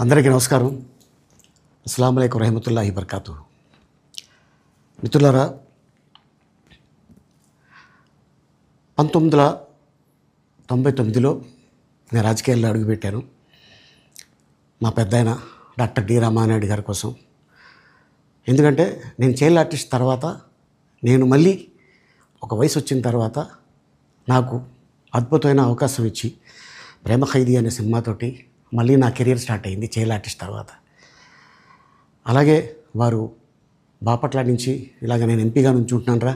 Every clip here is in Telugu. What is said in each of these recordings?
అందరికీ నమస్కారం. అస్సలాము అలైకుం రహమతుల్లాహి బర్కాతు. మిత్రులారా, 1999లో నేను రాజకీయాల్లో అడుగుపెట్టాను. మా పెద్దాయన డాక్టర్ డి రామానాయుడు గారి కోసం. ఎందుకంటే నేను చైల్డ్ ఆర్టిస్ట్ తర్వాత నేను మళ్ళీ ఒక వయసు వచ్చిన తర్వాత నాకు అద్భుతమైన అవకాశం ఇచ్చి ప్రేమ ఖైదీ అనే సినిమాతోటి మళ్ళీ నా కెరీర్ స్టార్ట్ అయింది చైల్డ్ ఆర్టిస్ట్ తర్వాత. అలాగే వారు బాపట్ల నుంచి ఇలాగ నేను ఎంపీగా నుంచుంటున్నాను రా,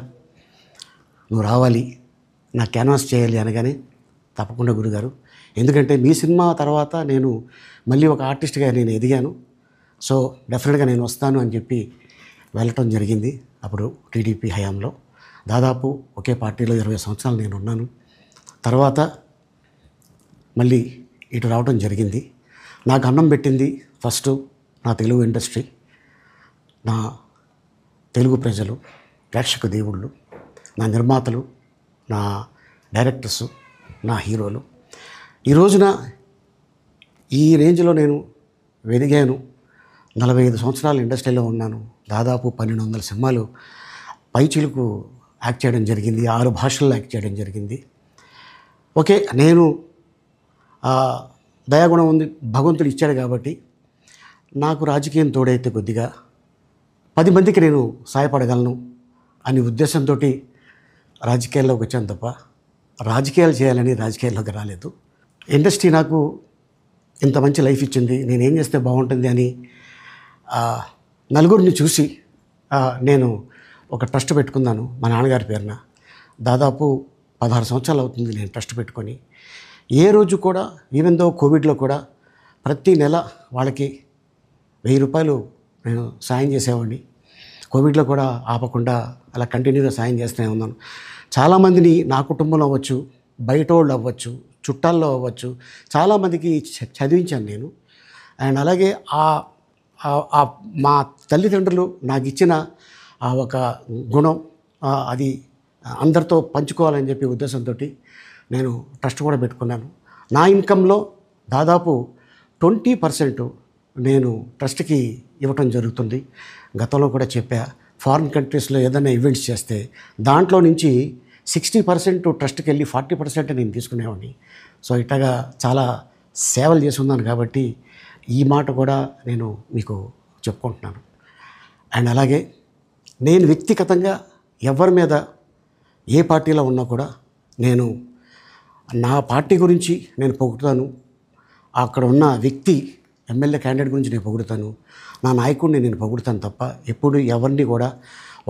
నువ్వు రావాలి, నా క్యాన్వాస్ చేయాలి అనగానే తప్పకుండా గురుగారు, ఎందుకంటే మీ సినిమా తర్వాత నేను మళ్ళీ ఒక ఆర్టిస్ట్గా నేను ఎదిగాను, సో డెఫినెట్గా నేను వస్తాను అని చెప్పి వెళ్ళటం జరిగింది. అప్పుడు టీడీపీ హయాంలో దాదాపు ఒకే పార్టీలో 20 సంవత్సరాలు నేను ఉన్నాను. తర్వాత మళ్ళీ ఇటు రావడం జరిగింది. నాకు అన్నం పెట్టింది ఫస్ట్ నా తెలుగు ఇండస్ట్రీ, నా తెలుగు ప్రజలు, ప్రేక్షక దేవుళ్ళు, నా నిర్మాతలు, నా డైరెక్టర్సు, నా హీరోలు. ఈ రోజున ఈ రేంజ్లో నేను ఎదిగాను. 45 సంవత్సరాలు ఇండస్ట్రీలో ఉన్నాను. దాదాపు 1200 సినిమాలు పైచిలుకు యాక్ట్ చేయడం జరిగింది. 6 భాషల్లో యాక్ట్ చేయడం జరిగింది. ఓకే, నేను దయాగుణం ఉంది, భగవంతుడు ఇచ్చాడు కాబట్టి నాకు రాజకీయం తోడైతే కొద్దిగా 10 మందికి నేను సహాయపడగలను అనే ఉద్దేశంతో రాజకీయాల్లోకి వచ్చాను తప్ప రాజకీయాలు చేయాలని రాజకీయాల్లోకి రాలేదు. ఇండస్ట్రీ నాకు ఇంత మంచి లైఫ్ ఇచ్చింది, నేనేం చేస్తే బాగుంటుంది అని నలుగురిని చూసి నేను ఒక ట్రస్ట్ పెట్టుకున్నాను మా నాన్నగారి పేరున. దాదాపు 16 సంవత్సరాలు అవుతుంది నేను ట్రస్ట్ పెట్టుకొని. ఏ రోజు కూడా, ఈవెన్ దో కోవిడ్లో కూడా ప్రతి నెల వాళ్ళకి 1000 రూపాయలు నేను సాయం చేసేవాడిని. కోవిడ్లో కూడా ఆపకుండా అలా కంటిన్యూగా సాయం చేస్తూనే ఉన్నాను. చాలామందిని నా కుటుంబంలో అవ్వచ్చు, బయట వాళ్ళు అవ్వచ్చు, చుట్టాల్లో అవ్వచ్చు, చాలామందికి చదివించాను నేను. అండ్ అలాగే మా తల్లిదండ్రులు నాకు ఇచ్చిన ఒక గుణం అది అందరితో పంచుకోవాలని చెప్పి ఉద్దేశంతో నేను ట్రస్ట్ కూడా పెట్టుకున్నాను. నా ఇన్కంలో దాదాపు 20% నేను ట్రస్ట్కి ఇవ్వటం జరుగుతుంది. గతంలో కూడా చెప్పా, ఫారిన్ కంట్రీస్లో ఏదైనా ఈవెంట్స్ చేస్తే దాంట్లో నుంచి 60% ట్రస్ట్కి వెళ్ళి 40% నేను తీసుకునేవాడిని. సో ఇట్లాగా చాలా సేవలు చేసి ఉన్నాను కాబట్టి ఈ మాట కూడా నేను మీకు చెప్పుకుంటున్నాను. అండ్ అలాగే నేను వ్యక్తిగతంగా ఎవరి మీద ఏ పార్టీలో ఉన్నా కూడా నేను నా పార్టీ గురించి నేను పొగుడుతాను, అక్కడ ఉన్న వ్యక్తి ఎమ్మెల్యే క్యాండిడేట్ గురించి నేను పొగుడుతాను, నా నాయకుడిని నేను పొగుడుతాను తప్ప ఎప్పుడు ఎవరిని కూడా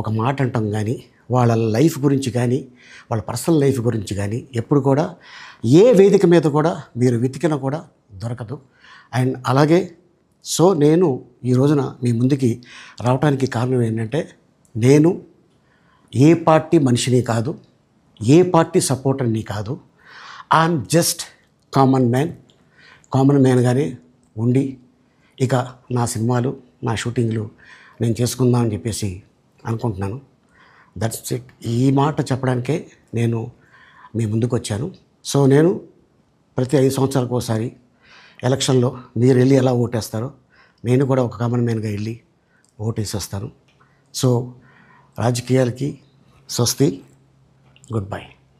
ఒక మాట అంటాం కానీ వాళ్ళ లైఫ్ గురించి కానీ వాళ్ళ పర్సనల్ లైఫ్ గురించి కానీ ఎప్పుడు కూడా ఏ వేదిక మీద కూడా మీరు వెతికినా కూడా దొరకదు. అండ్ అలాగే సో నేను ఈ రోజున మీ ముందుకి రావడానికి కారణం ఏంటంటే, నేను ఏ పార్టీ మనిషిని కాదు, ఏ పార్టీ సపోర్టర్ని కాదు, ఐఎమ్ జస్ట్ కామన్ మ్యాన్గానే ఉండి ఇక నా సినిమాలు, నా షూటింగ్లు నేను చేసుకుందాం అని చెప్పేసి అనుకుంటున్నాను. That's it. ఈ మాట చెప్పడానికే నేను మీ ముందుకు వచ్చాను. సో నేను ప్రతి 5 సంవత్సరాలకు ఒకసారి ఎలక్షన్లో మీరు వెళ్ళి ఎలా ఓటేస్తారో నేను కూడా ఒక కామన్ మ్యాన్గా వెళ్ళి ఓటేసి వస్తాను. సో రాజకీయాలకి స్వస్తి, గుడ్ బై.